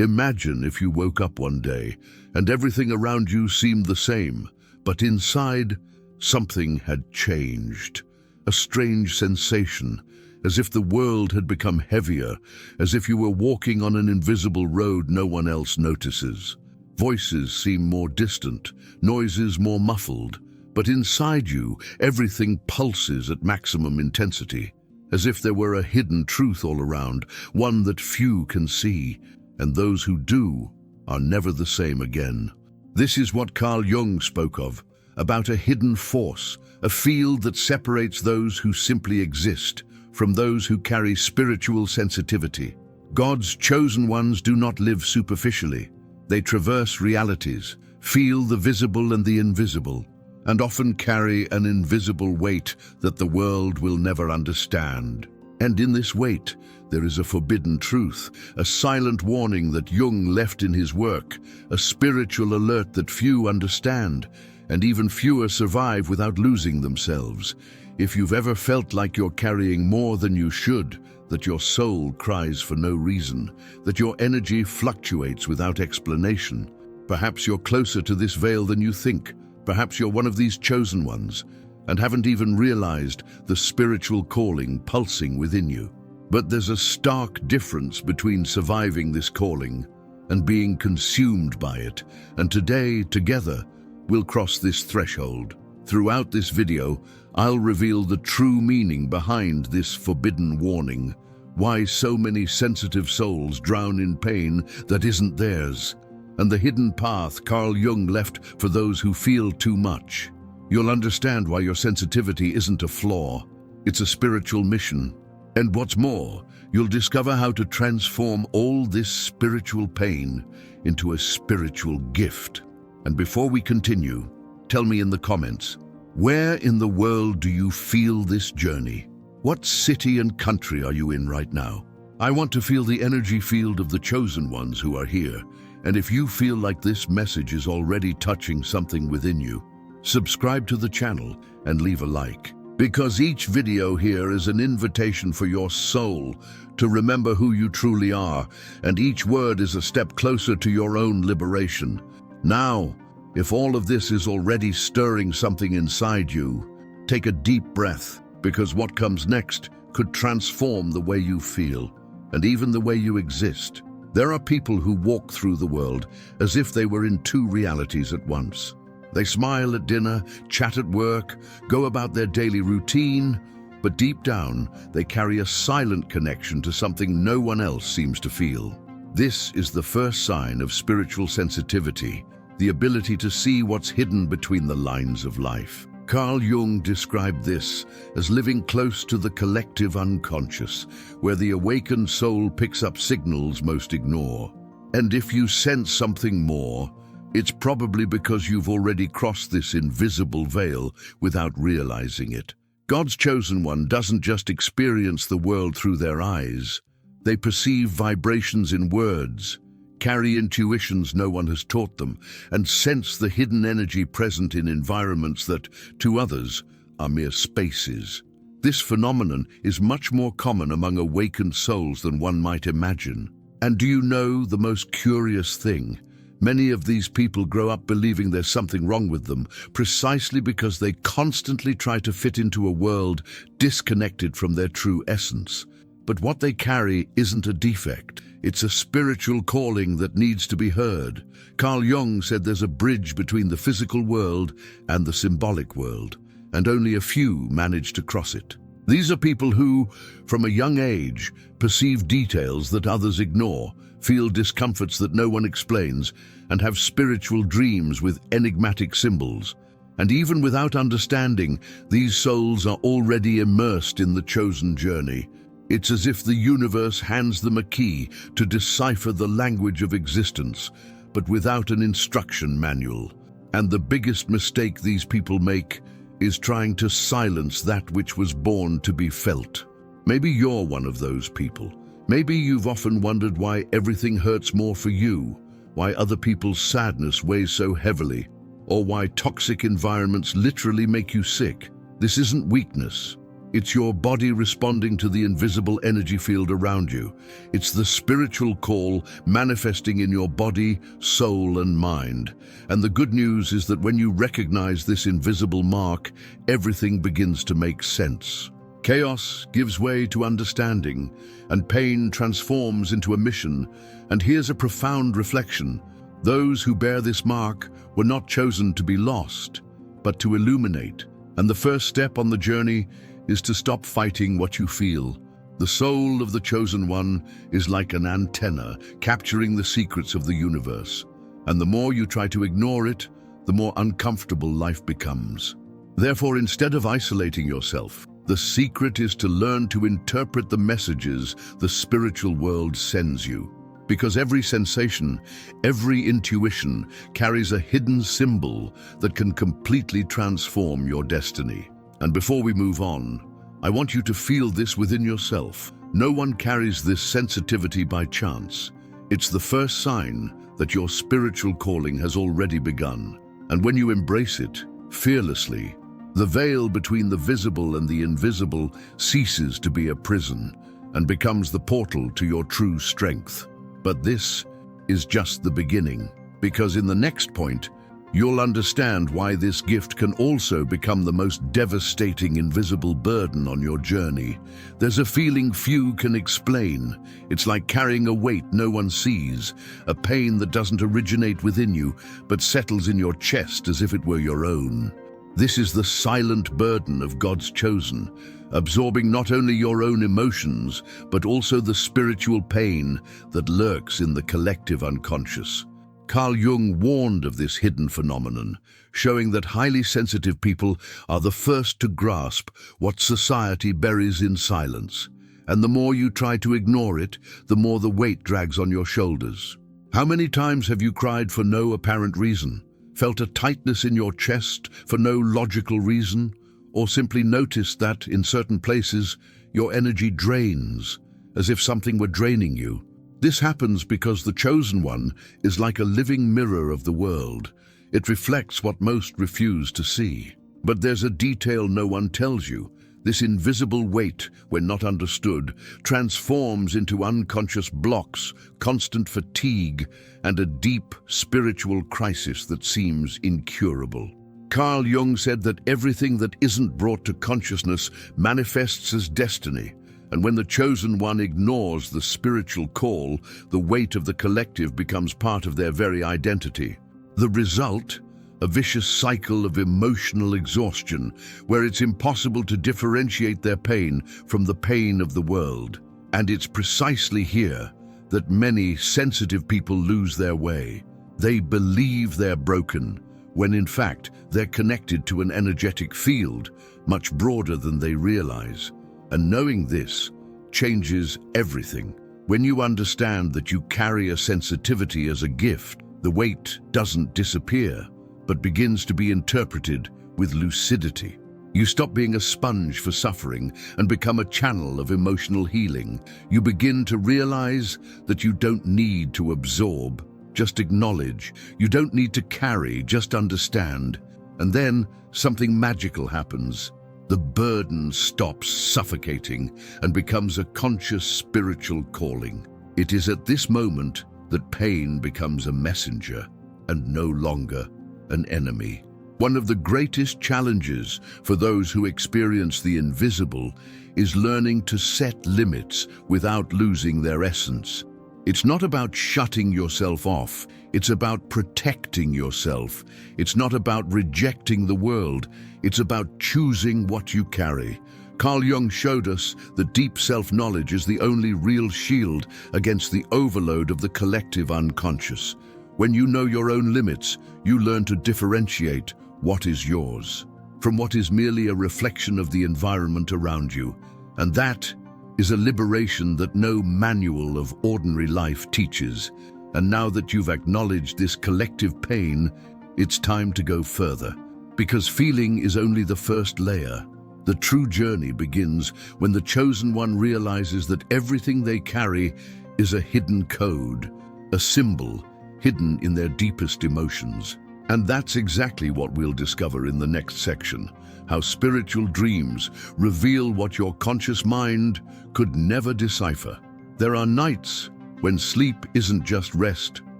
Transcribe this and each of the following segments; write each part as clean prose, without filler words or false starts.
Imagine if you woke up one day and everything around you seemed the same, but inside, something had changed. A strange sensation, as if the world had become heavier, as if you were walking on an invisible road no one else notices. Voices seem more distant, noises more muffled, but inside you, everything pulses at maximum intensity, as if there were a hidden truth all around, one that few can see, and those who do are never the same again. This is what Carl Jung spoke of, about a hidden force, a field that separates those who simply exist from those who carry spiritual sensitivity. God's chosen ones do not live superficially. They traverse realities, feel the visible and the invisible, and often carry an invisible weight that the world will never understand. And in this weight, there is a forbidden truth, a silent warning that Jung left in his work, a spiritual alert that few understand, and even fewer survive without losing themselves. If you've ever felt like you're carrying more than you should, that your soul cries for no reason, that your energy fluctuates without explanation, perhaps you're closer to this veil than you think. Perhaps you're one of these chosen ones and haven't even realized the spiritual calling pulsing within you. But there's a stark difference between surviving this calling and being consumed by it. And today, together, we'll cross this threshold. Throughout this video, I'll reveal the true meaning behind this forbidden warning, why so many sensitive souls drown in pain that isn't theirs, and the hidden path Carl Jung left for those who feel too much. You'll understand why your sensitivity isn't a flaw, it's a spiritual mission. And what's more, you'll discover how to transform all this spiritual pain into a spiritual gift. And before we continue, tell me in the comments, where in the world do you feel this journey? What city and country are you in right now? I want to feel the energy field of the chosen ones who are here. And if you feel like this message is already touching something within you, subscribe to the channel and leave a like. Because each video here is an invitation for your soul to remember who you truly are, and each word is a step closer to your own liberation. Now, if all of this is already stirring something inside you, take a deep breath, because what comes next could transform the way you feel, and even the way you exist. There are people who walk through the world as if they were in two realities at once. They smile at dinner, chat at work, go about their daily routine, but deep down, they carry a silent connection to something no one else seems to feel. This is the first sign of spiritual sensitivity, the ability to see what's hidden between the lines of life. Carl Jung described this as living close to the collective unconscious, where the awakened soul picks up signals most ignore. And if you sense something more, it's probably because you've already crossed this invisible veil without realizing it. God's chosen one doesn't just experience the world through their eyes. They perceive vibrations in words, carry intuitions no one has taught them, and sense the hidden energy present in environments that, to others, are mere spaces. This phenomenon is much more common among awakened souls than one might imagine. And do you know the most curious thing? Many of these people grow up believing there's something wrong with them, precisely because they constantly try to fit into a world disconnected from their true essence. But what they carry isn't a defect. It's a spiritual calling that needs to be heard. Carl Jung said there's a bridge between the physical world and the symbolic world, and only a few manage to cross it. These are people who, from a young age, perceive details that others ignore, feel discomforts that no one explains, and have spiritual dreams with enigmatic symbols. And even without understanding, these souls are already immersed in the chosen journey. It's as if the universe hands them a key to decipher the language of existence, but without an instruction manual. And the biggest mistake these people make is trying to silence that which was born to be felt. Maybe you're one of those people. Maybe you've often wondered why everything hurts more for you, why other people's sadness weighs so heavily, or why toxic environments literally make you sick. This isn't weakness. It's your body responding to the invisible energy field around you. It's the spiritual call manifesting in your body, soul, and mind. And the good news is that when you recognize this invisible mark, everything begins to make sense. Chaos gives way to understanding, and pain transforms into a mission. And here's a profound reflection. Those who bear this mark were not chosen to be lost, but to illuminate. And the first step on the journey is to stop fighting what you feel. The soul of the chosen one is like an antenna capturing the secrets of the universe. And the more you try to ignore it, the more uncomfortable life becomes. Therefore, instead of isolating yourself, the secret is to learn to interpret the messages the spiritual world sends you. Because every sensation, every intuition carries a hidden symbol that can completely transform your destiny. And before we move on, I want you to feel this within yourself. No one carries this sensitivity by chance. It's the first sign that your spiritual calling has already begun. And when you embrace it fearlessly, the veil between the visible and the invisible ceases to be a prison and becomes the portal to your true strength. But this is just the beginning, because in the next point, you'll understand why this gift can also become the most devastating invisible burden on your journey. There's a feeling few can explain. It's like carrying a weight no one sees, a pain that doesn't originate within you, but settles in your chest as if it were your own. This is the silent burden of God's chosen, absorbing not only your own emotions, but also the spiritual pain that lurks in the collective unconscious. Carl Jung warned of this hidden phenomenon, showing that highly sensitive people are the first to grasp what society buries in silence. And the more you try to ignore it, the more the weight drags on your shoulders. How many times have you cried for no apparent reason, felt a tightness in your chest for no logical reason, or simply noticed that, in certain places, your energy drains, as if something were draining you? This happens because the chosen one is like a living mirror of the world. It reflects what most refuse to see. But there's a detail no one tells you. This invisible weight, when not understood, transforms into unconscious blocks, constant fatigue, and a deep spiritual crisis that seems incurable. Carl Jung said that everything that isn't brought to consciousness manifests as destiny. And when the chosen one ignores the spiritual call, the weight of the collective becomes part of their very identity. The result? A vicious cycle of emotional exhaustion, where it's impossible to differentiate their pain from the pain of the world. And it's precisely here that many sensitive people lose their way. They believe they're broken, when in fact they're connected to an energetic field much broader than they realize. And knowing this changes everything. When you understand that you carry a sensitivity as a gift, the weight doesn't disappear, but begins to be interpreted with lucidity. You stop being a sponge for suffering and become a channel of emotional healing. You begin to realize that you don't need to absorb, just acknowledge. You don't need to carry, just understand. And then something magical happens. The burden stops suffocating and becomes a conscious spiritual calling. It is at this moment that pain becomes a messenger and no longer an enemy. One of the greatest challenges for those who experience the invisible is learning to set limits without losing their essence. It's not about shutting yourself off. It's about protecting yourself. It's not about rejecting the world. It's about choosing what you carry. Carl Jung showed us that deep self-knowledge is the only real shield against the overload of the collective unconscious. When you know your own limits, you learn to differentiate what is yours from what is merely a reflection of the environment around you. And that is a liberation that no manual of ordinary life teaches. And now that you've acknowledged this collective pain, it's time to go further. Because feeling is only the first layer. The true journey begins when the chosen one realizes that everything they carry is a hidden code, a symbol hidden in their deepest emotions. And that's exactly what we'll discover in the next section, how spiritual dreams reveal what your conscious mind could never decipher. There are nights when sleep isn't just rest,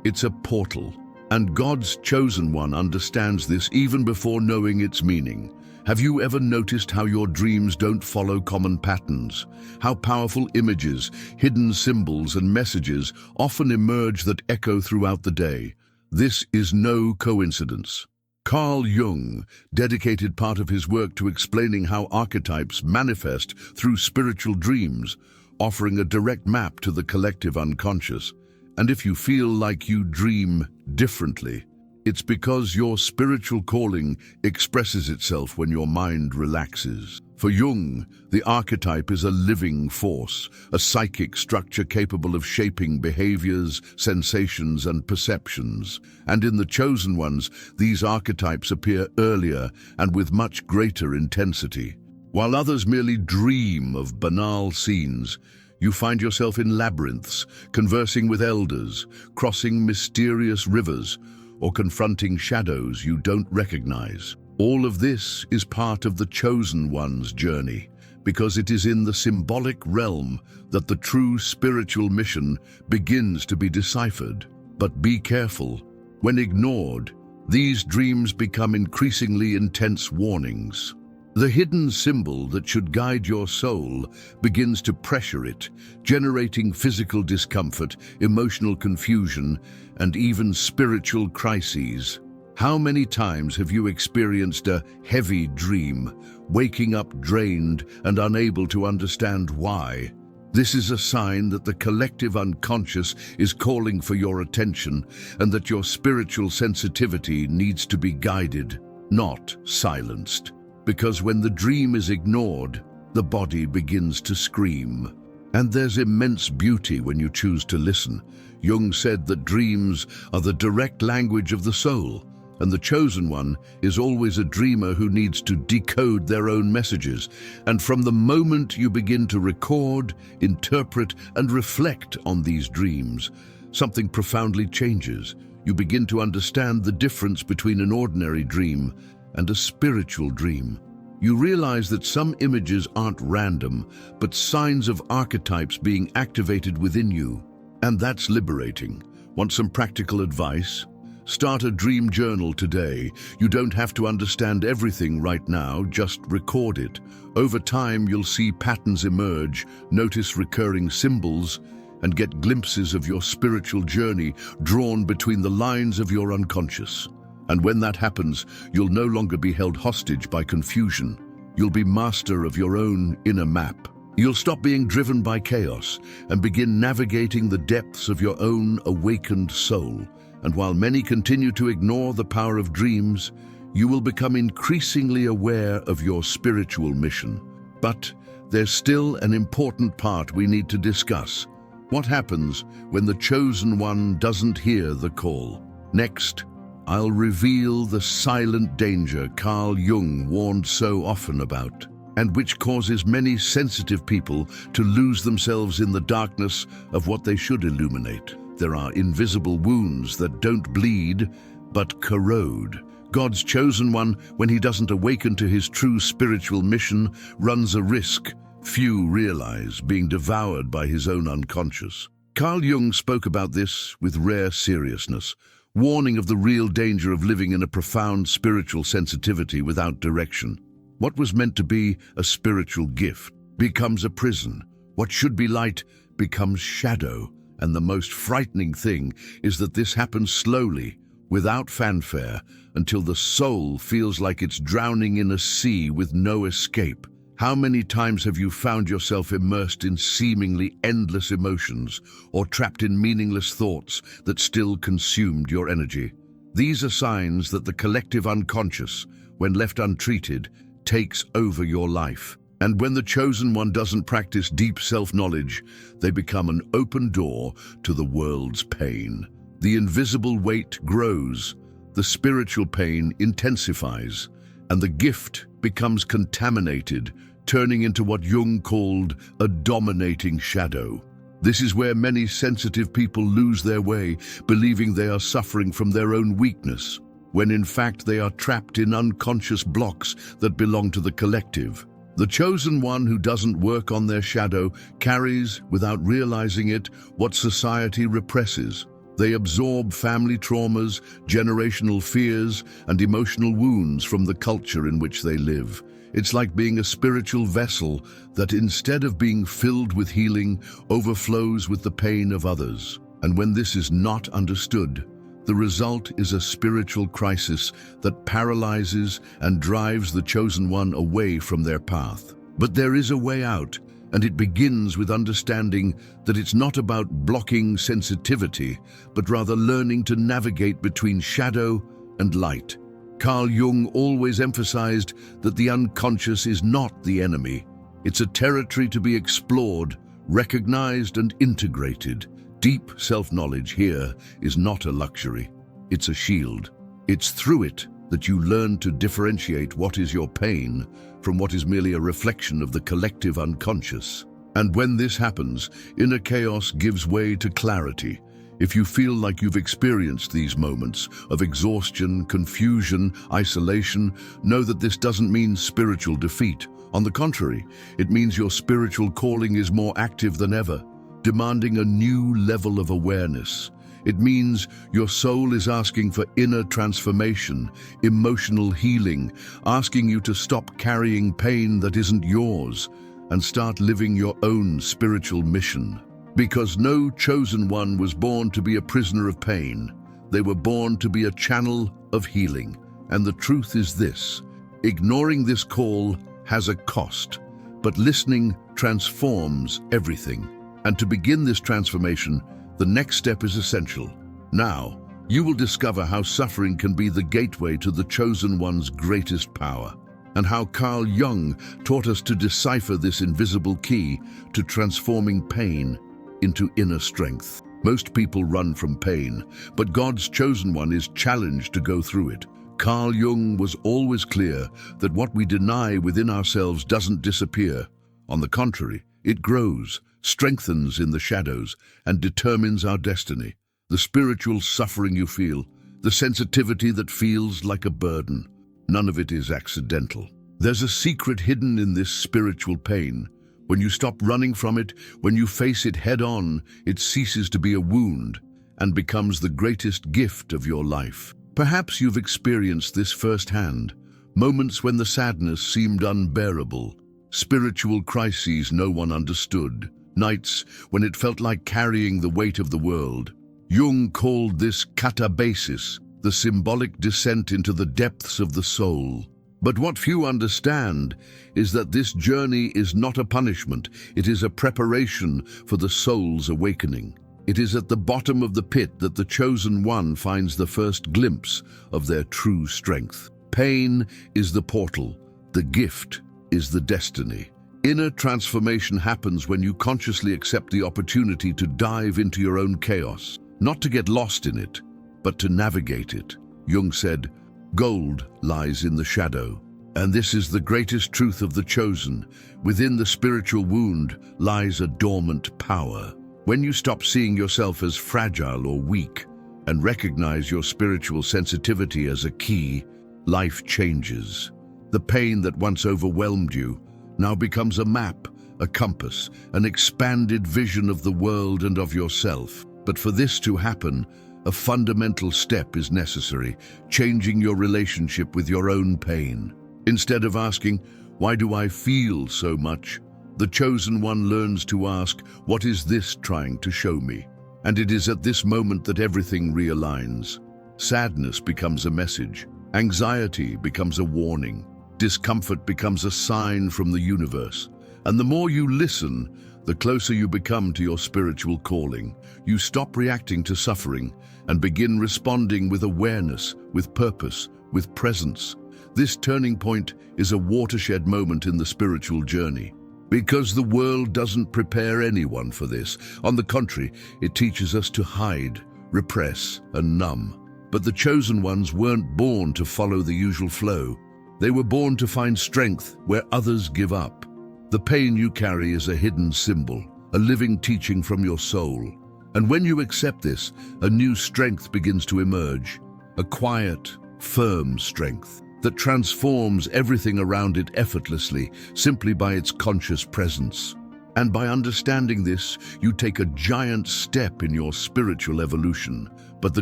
it's a portal. And God's chosen one understands this even before knowing its meaning. Have you ever noticed how your dreams don't follow common patterns? How powerful images, hidden symbols, and messages often emerge that echo throughout the day? This is no coincidence. Carl Jung dedicated part of his work to explaining how archetypes manifest through spiritual dreams, offering a direct map to the collective unconscious. And if you feel like you dream differently, it's because your spiritual calling expresses itself when your mind relaxes. For Jung, the archetype is a living force, a psychic structure capable of shaping behaviors, sensations, and perceptions. And in the chosen ones, these archetypes appear earlier and with much greater intensity. While others merely dream of banal scenes, you find yourself in labyrinths, conversing with elders, crossing mysterious rivers, or confronting shadows you don't recognize. All of this is part of the chosen one's journey, because it is in the symbolic realm that the true spiritual mission begins to be deciphered. But be careful. When ignored, these dreams become increasingly intense warnings. The hidden symbol that should guide your soul begins to pressure it, generating physical discomfort, emotional confusion, and even spiritual crises. How many times have you experienced a heavy dream, waking up drained and unable to understand why? This is a sign that the collective unconscious is calling for your attention and that your spiritual sensitivity needs to be guided, not silenced. Because when the dream is ignored, the body begins to scream. And there's immense beauty when you choose to listen. Jung said that dreams are the direct language of the soul, and the chosen one is always a dreamer who needs to decode their own messages. And from the moment you begin to record, interpret, and reflect on these dreams, something profoundly changes. You begin to understand the difference between an ordinary dream and a spiritual dream. You realize that some images aren't random, but signs of archetypes being activated within you. And that's liberating. Want some practical advice? Start a dream journal today. You don't have to understand everything right now, just record it. Over time, you'll see patterns emerge, notice recurring symbols, and get glimpses of your spiritual journey drawn between the lines of your unconscious. And when that happens, you'll no longer be held hostage by confusion. You'll be master of your own inner map. You'll stop being driven by chaos and begin navigating the depths of your own awakened soul. And while many continue to ignore the power of dreams, you will become increasingly aware of your spiritual mission. But there's still an important part we need to discuss. What happens when the chosen one doesn't hear the call? Next, I'll reveal the silent danger Carl Jung warned so often about, and which causes many sensitive people to lose themselves in the darkness of what they should illuminate. There are invisible wounds that don't bleed, but corrode. God's chosen one, when he doesn't awaken to his true spiritual mission, runs a risk few realize, being devoured by his own unconscious. Carl Jung spoke about this with rare seriousness, warning of the real danger of living in a profound spiritual sensitivity without direction. What was meant to be a spiritual gift becomes a prison. What should be light becomes shadow. And the most frightening thing is that this happens slowly, without fanfare, until the soul feels like it's drowning in a sea with no escape. How many times have you found yourself immersed in seemingly endless emotions or trapped in meaningless thoughts that still consumed your energy? These are signs that the collective unconscious, when left untreated, takes over your life. And when the chosen one doesn't practice deep self-knowledge, they become an open door to the world's pain. The invisible weight grows, the spiritual pain intensifies, and the gift becomes contaminated, turning into what Jung called a dominating shadow. This is where many sensitive people lose their way, believing they are suffering from their own weakness. when in fact they are trapped in unconscious blocks that belong to the collective. The chosen one who doesn't work on their shadow carries, without realizing it, what society represses. They absorb family traumas, generational fears, and emotional wounds from the culture in which they live. It's like being a spiritual vessel that, instead of being filled with healing, overflows with the pain of others. And when this is not understood, the result is a spiritual crisis that paralyzes and drives the chosen one away from their path. But there is a way out, and it begins with understanding that it's not about blocking sensitivity, but rather learning to navigate between shadow and light. Carl Jung always emphasized that the unconscious is not the enemy. It's a territory to be explored, recognized, and integrated. Deep self-knowledge here is not a luxury, it's a shield. It's through it that you learn to differentiate what is your pain from what is merely a reflection of the collective unconscious. And when this happens, inner chaos gives way to clarity. If you feel like you've experienced these moments of exhaustion, confusion, isolation, know that this doesn't mean spiritual defeat. On the contrary, it means your spiritual calling is more active than ever, demanding a new level of awareness. It means your soul is asking for inner transformation, emotional healing, asking you to stop carrying pain that isn't yours and start living your own spiritual mission. Because no chosen one was born to be a prisoner of pain. They were born to be a channel of healing. And the truth is this: ignoring this call has a cost, but listening transforms everything. And to begin this transformation, the next step is essential. Now, you will discover how suffering can be the gateway to the chosen one's greatest power, and how Carl Jung taught us to decipher this invisible key to transforming pain into inner strength. Most people run from pain, but God's chosen one is challenged to go through it. Carl Jung was always clear that what we deny within ourselves doesn't disappear. On the contrary, it grows, strengthens in the shadows, and determines our destiny. The spiritual suffering you feel, the sensitivity that feels like a burden, none of it is accidental. There's a secret hidden in this spiritual pain. When you stop running from it, when you face it head-on, it ceases to be a wound and becomes the greatest gift of your life. Perhaps you've experienced this firsthand, moments when the sadness seemed unbearable, spiritual crises no one understood, nights when it felt like carrying the weight of the world. Jung called this katabasis, the symbolic descent into the depths of the soul. But what few understand is that this journey is not a punishment, it is a preparation for the soul's awakening. It is at the bottom of the pit that the chosen one finds the first glimpse of their true strength. Pain is the portal, the gift is the destiny. Inner transformation happens when you consciously accept the opportunity to dive into your own chaos, not to get lost in it, but to navigate it. Jung said, "Gold lies in the shadow." And this is the greatest truth of the chosen. Within the spiritual wound lies a dormant power. When you stop seeing yourself as fragile or weak and recognize your spiritual sensitivity as a key, life changes. The pain that once overwhelmed you now becomes a map, a compass, an expanded vision of the world and of yourself. But for this to happen, a fundamental step is necessary, changing your relationship with your own pain. Instead of asking, "Why do I feel so much?" the chosen one learns to ask, "What is this trying to show me?" And it is at this moment that everything realigns. Sadness becomes a message, anxiety becomes a warning, discomfort becomes a sign from the universe. And the more you listen, the closer you become to your spiritual calling. You stop reacting to suffering and begin responding with awareness, with purpose, with presence. This turning point is a watershed moment in the spiritual journey. Because the world doesn't prepare anyone for this. On the contrary, it teaches us to hide, repress, and numb. But the chosen ones weren't born to follow the usual flow. They were born to find strength where others give up. The pain you carry is a hidden symbol, a living teaching from your soul. And when you accept this, a new strength begins to emerge. A quiet, firm strength that transforms everything around it effortlessly, simply by its conscious presence. And by understanding this, you take a giant step in your spiritual evolution. But the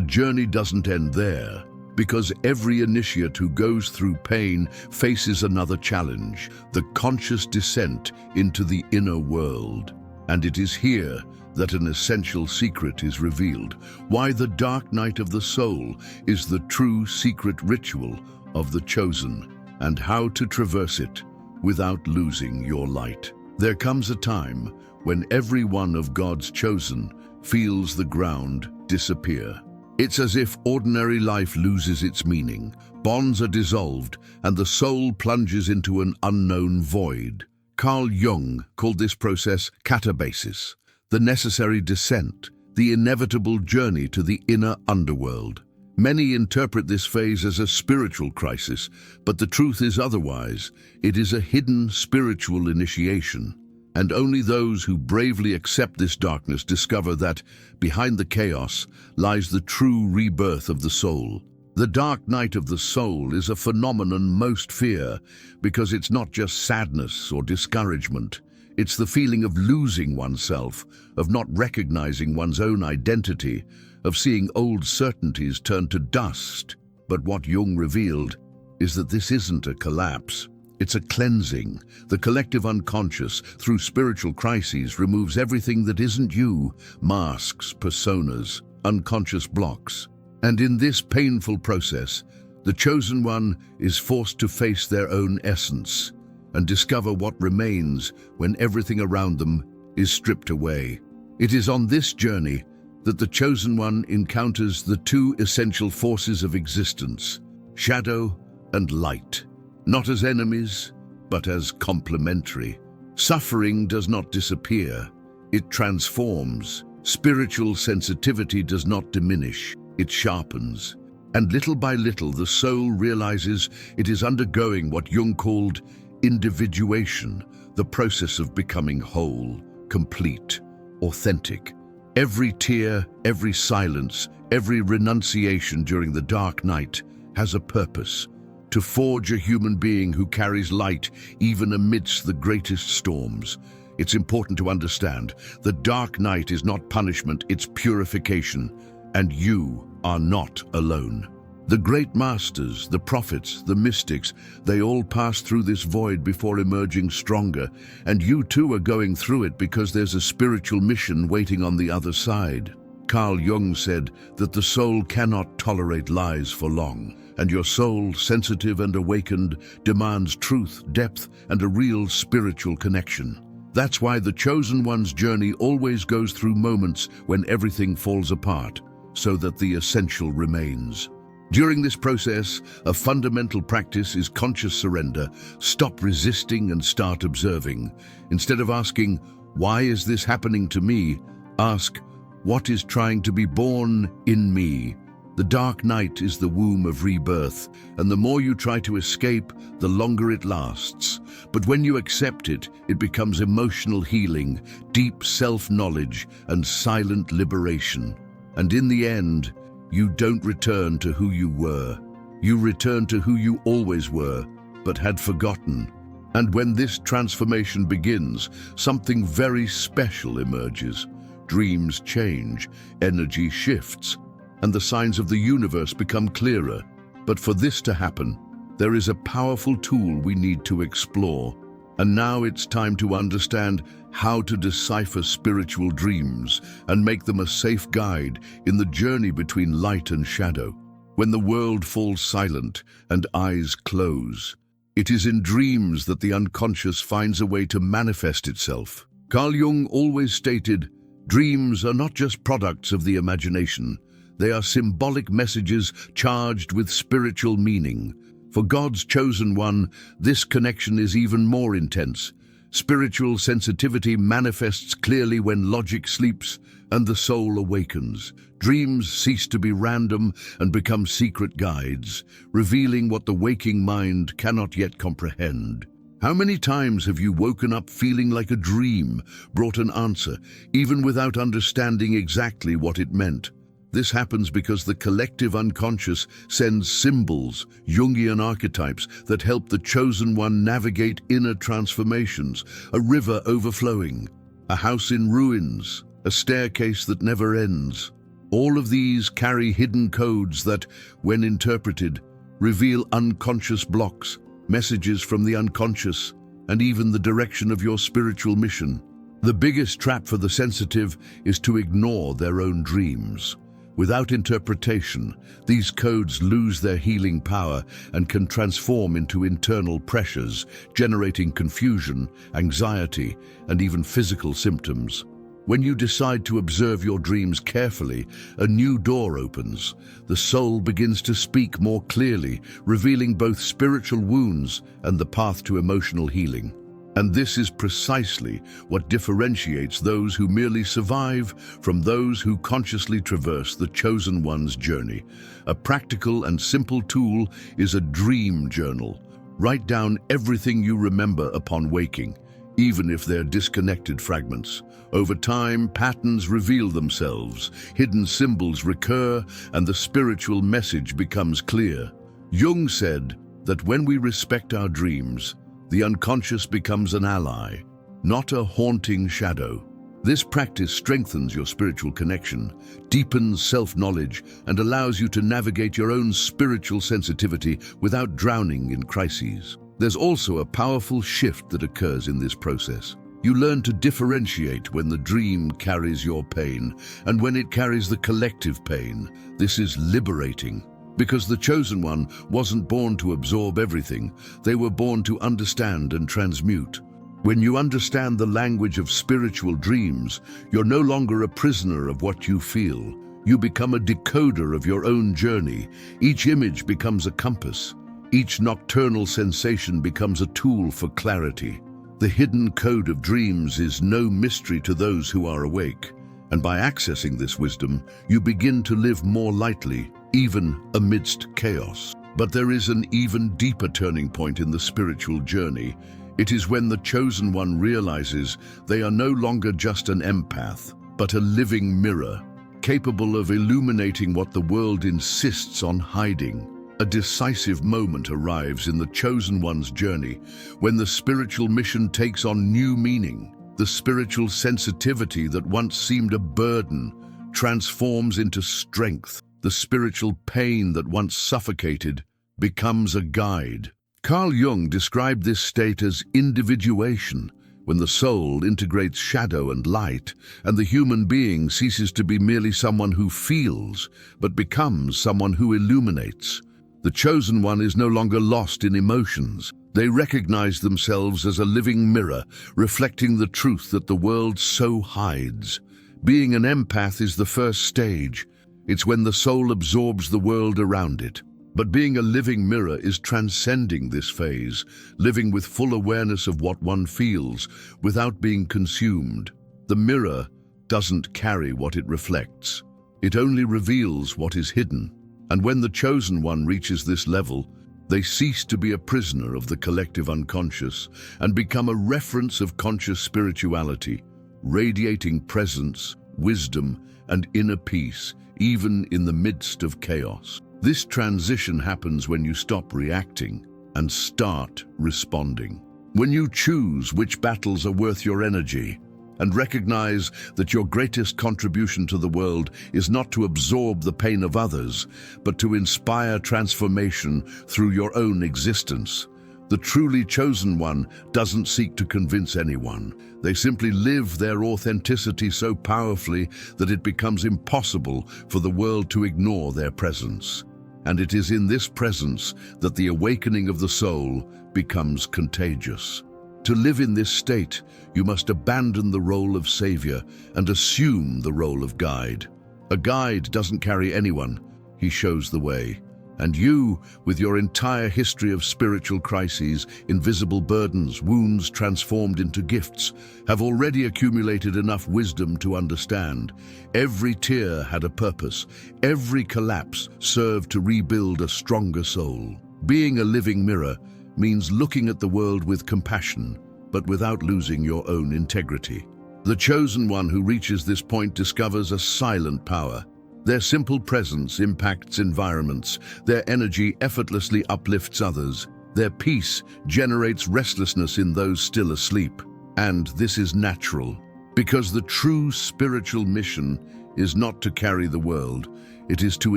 journey doesn't end there, because every initiate who goes through pain faces another challenge, the conscious descent into the inner world. And it is here that an essential secret is revealed, why the dark night of the soul is the true secret ritual of the chosen, and how to traverse it without losing your light. There comes a time when every one of God's chosen feels the ground disappear. It's as if ordinary life loses its meaning, bonds are dissolved, and the soul plunges into an unknown void. Carl Jung called this process katabasis, the necessary descent, the inevitable journey to the inner underworld. Many interpret this phase as a spiritual crisis, but the truth is otherwise. It is a hidden spiritual initiation. And only those who bravely accept this darkness discover that, behind the chaos, lies the true rebirth of the soul. The dark night of the soul is a phenomenon most fear, because it's not just sadness or discouragement. It's the feeling of losing oneself, of not recognizing one's own identity, of seeing old certainties turn to dust. But what Jung revealed is that this isn't a collapse. It's a cleansing. The collective unconscious, through spiritual crises, removes everything that isn't you, masks, personas, unconscious blocks. And in this painful process, the chosen one is forced to face their own essence and discover what remains when everything around them is stripped away. It is on this journey that the chosen one encounters the two essential forces of existence, shadow and light, not as enemies, but as complementary. Suffering does not disappear, it transforms. Spiritual sensitivity does not diminish, it sharpens. And little by little, the soul realizes it is undergoing what Jung called individuation, the process of becoming whole, complete, authentic. Every tear, every silence, every renunciation during the dark night has a purpose: to forge a human being who carries light even amidst the greatest storms. It's important to understand the dark night is not punishment, it's purification, and you are not alone. The great masters, the prophets, the mystics, they all pass through this void before emerging stronger, and you too are going through it because there's a spiritual mission waiting on the other side. Carl Jung said that the soul cannot tolerate lies for long, and your soul, sensitive and awakened, demands truth, depth, and a real spiritual connection. That's why the chosen one's journey always goes through moments when everything falls apart, so that the essential remains. During this process, a fundamental practice is conscious surrender. Stop resisting and start observing. Instead of asking, "Why is this happening to me?" ask, "What is trying to be born in me?" The dark night is the womb of rebirth, and the more you try to escape, the longer it lasts. But when you accept it, it becomes emotional healing, deep self-knowledge, and silent liberation. And in the end, you don't return to who you were. You return to who you always were, but had forgotten. And when this transformation begins, something very special emerges. Dreams change, energy shifts, and the signs of the universe become clearer. But for this to happen, there is a powerful tool we need to explore. And now it's time to understand how to decipher spiritual dreams and make them a safe guide in the journey between light and shadow. When the world falls silent and eyes close, it is in dreams that the unconscious finds a way to manifest itself. Carl Jung always stated, "Dreams are not just products of the imagination. They are symbolic messages charged with spiritual meaning." For God's chosen one, this connection is even more intense. Spiritual sensitivity manifests clearly when logic sleeps and the soul awakens. Dreams cease to be random and become secret guides, revealing what the waking mind cannot yet comprehend. How many times have you woken up feeling like a dream brought an answer, even without understanding exactly what it meant? This happens because the collective unconscious sends symbols, Jungian archetypes, that help the chosen one navigate inner transformations, a river overflowing, a house in ruins, a staircase that never ends. All of these carry hidden codes that, when interpreted, reveal unconscious blocks, messages from the unconscious, and even the direction of your spiritual mission. The biggest trap for the sensitive is to ignore their own dreams. Without interpretation, these codes lose their healing power and can transform into internal pressures, generating confusion, anxiety, and even physical symptoms. When you decide to observe your dreams carefully, a new door opens. The soul begins to speak more clearly, revealing both spiritual wounds and the path to emotional healing. And this is precisely what differentiates those who merely survive from those who consciously traverse the chosen one's journey. A practical and simple tool is a dream journal. Write down everything you remember upon waking, even if they're disconnected fragments. Over time, patterns reveal themselves, hidden symbols recur, and the spiritual message becomes clear. Jung said that when we respect our dreams, the unconscious becomes an ally, not a haunting shadow. This practice strengthens your spiritual connection, deepens self-knowledge, and allows you to navigate your own spiritual sensitivity without drowning in crises. There's also a powerful shift that occurs in this process. You learn to differentiate when the dream carries your pain and when it carries the collective pain. This is liberating. Because the chosen one wasn't born to absorb everything, they were born to understand and transmute. When you understand the language of spiritual dreams, you're no longer a prisoner of what you feel. You become a decoder of your own journey. Each image becomes a compass. Each nocturnal sensation becomes a tool for clarity. The hidden code of dreams is no mystery to those who are awake. And by accessing this wisdom, you begin to live more lightly, even amidst chaos. But there is an even deeper turning point in the spiritual journey. It is when the chosen one realizes they are no longer just an empath, but a living mirror, capable of illuminating what the world insists on hiding. A decisive moment arrives in the chosen one's journey, when the spiritual mission takes on new meaning. The spiritual sensitivity that once seemed a burden transforms into strength. The spiritual pain that once suffocated becomes a guide. Carl Jung described this state as individuation, when the soul integrates shadow and light, and the human being ceases to be merely someone who feels, but becomes someone who illuminates. The chosen one is no longer lost in emotions. They recognize themselves as a living mirror, reflecting the truth that the world so hides. Being an empath is the first stage. It's when the soul absorbs the world around it. But being a living mirror is transcending this phase, living with full awareness of what one feels, without being consumed. The mirror doesn't carry what it reflects. It only reveals what is hidden. And when the chosen one reaches this level, they cease to be a prisoner of the collective unconscious and become a reference of conscious spirituality, radiating presence, wisdom, and inner peace, even in the midst of chaos. This transition happens when you stop reacting and start responding. When you choose which battles are worth your energy and recognize that your greatest contribution to the world is not to absorb the pain of others, but to inspire transformation through your own existence. The truly chosen one doesn't seek to convince anyone. They simply live their authenticity so powerfully that it becomes impossible for the world to ignore their presence. And it is in this presence that the awakening of the soul becomes contagious. To live in this state, you must abandon the role of savior and assume the role of guide. A guide doesn't carry anyone, he shows the way. And you, with your entire history of spiritual crises, invisible burdens, wounds transformed into gifts, have already accumulated enough wisdom to understand. Every tear had a purpose. Every collapse served to rebuild a stronger soul. Being a living mirror means looking at the world with compassion, but without losing your own integrity. The chosen one who reaches this point discovers a silent power. Their simple presence impacts environments. Their energy effortlessly uplifts others. Their peace generates restlessness in those still asleep. And this is natural, because the true spiritual mission is not to carry the world. It is to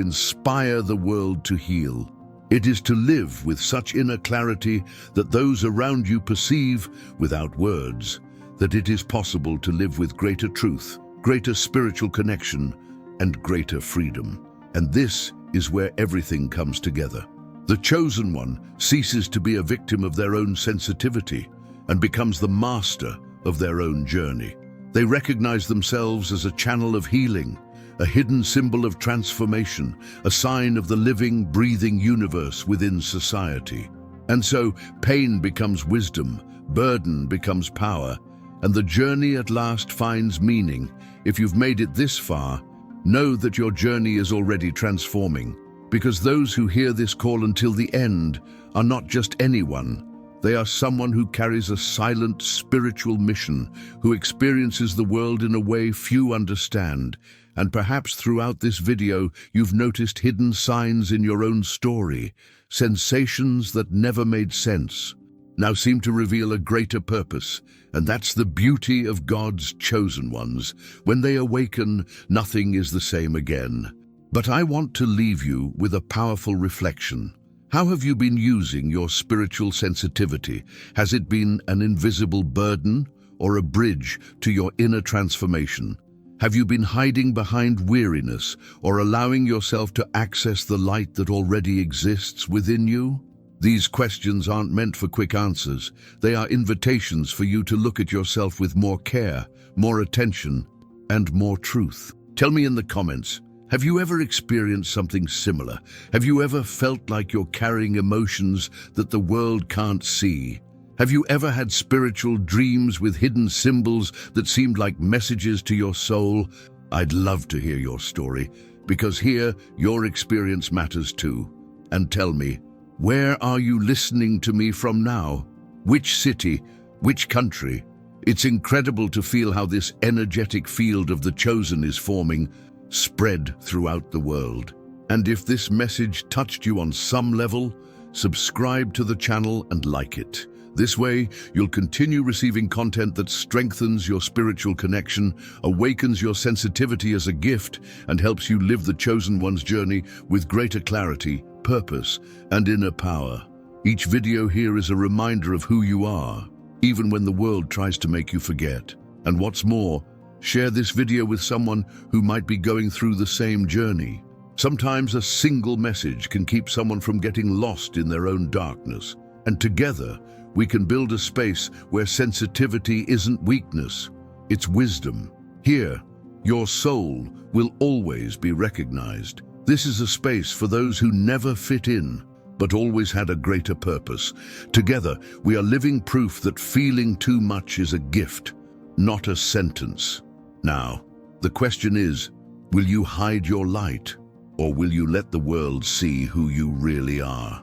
inspire the world to heal. It is to live with such inner clarity that those around you perceive, without words, that it is possible to live with greater truth, greater spiritual connection, and greater freedom. And this is where everything comes together. The chosen one ceases to be a victim of their own sensitivity and becomes the master of their own journey. They recognize themselves as a channel of healing, a hidden symbol of transformation, a sign of the living, breathing universe within society. And so, pain becomes wisdom, burden becomes power, and the journey at last finds meaning. If you've made it this far, know that your journey is already transforming, because those who hear this call until the end are not just anyone. They are someone who carries a silent spiritual mission, who experiences the world in a way few understand. And perhaps throughout this video, you've noticed hidden signs in your own story, sensations that never made sense, now seem to reveal a greater purpose. And that's the beauty of God's chosen ones. When they awaken, nothing is the same again. But I want to leave you with a powerful reflection. How have you been using your spiritual sensitivity? Has it been an invisible burden or a bridge to your inner transformation? Have you been hiding behind weariness or allowing yourself to access the light that already exists within you? These questions aren't meant for quick answers. They are invitations for you to look at yourself with more care, more attention, and more truth. Tell me in the comments, have you ever experienced something similar? Have you ever felt like you're carrying emotions that the world can't see? Have you ever had spiritual dreams with hidden symbols that seemed like messages to your soul? I'd love to hear your story, because here your experience matters too. And tell me, where are you listening to me from now? Which city? Which country? It's incredible to feel how this energetic field of the chosen is forming, spread throughout the world. And if this message touched you on some level, subscribe to the channel and like it. This way, you'll continue receiving content that strengthens your spiritual connection, awakens your sensitivity as a gift, and helps you live the chosen one's journey with greater clarity, purpose, and inner power. Each video here is a reminder of who you are, even when the world tries to make you forget. And what's more, share this video with someone who might be going through the same journey. Sometimes a single message can keep someone from getting lost in their own darkness. And together, we can build a space where sensitivity isn't weakness, it's wisdom. Here, your soul will always be recognized. This is a space for those who never fit in, but always had a greater purpose. Together, we are living proof that feeling too much is a gift, not a sentence. Now, the question is, will you hide your light, or will you let the world see who you really are?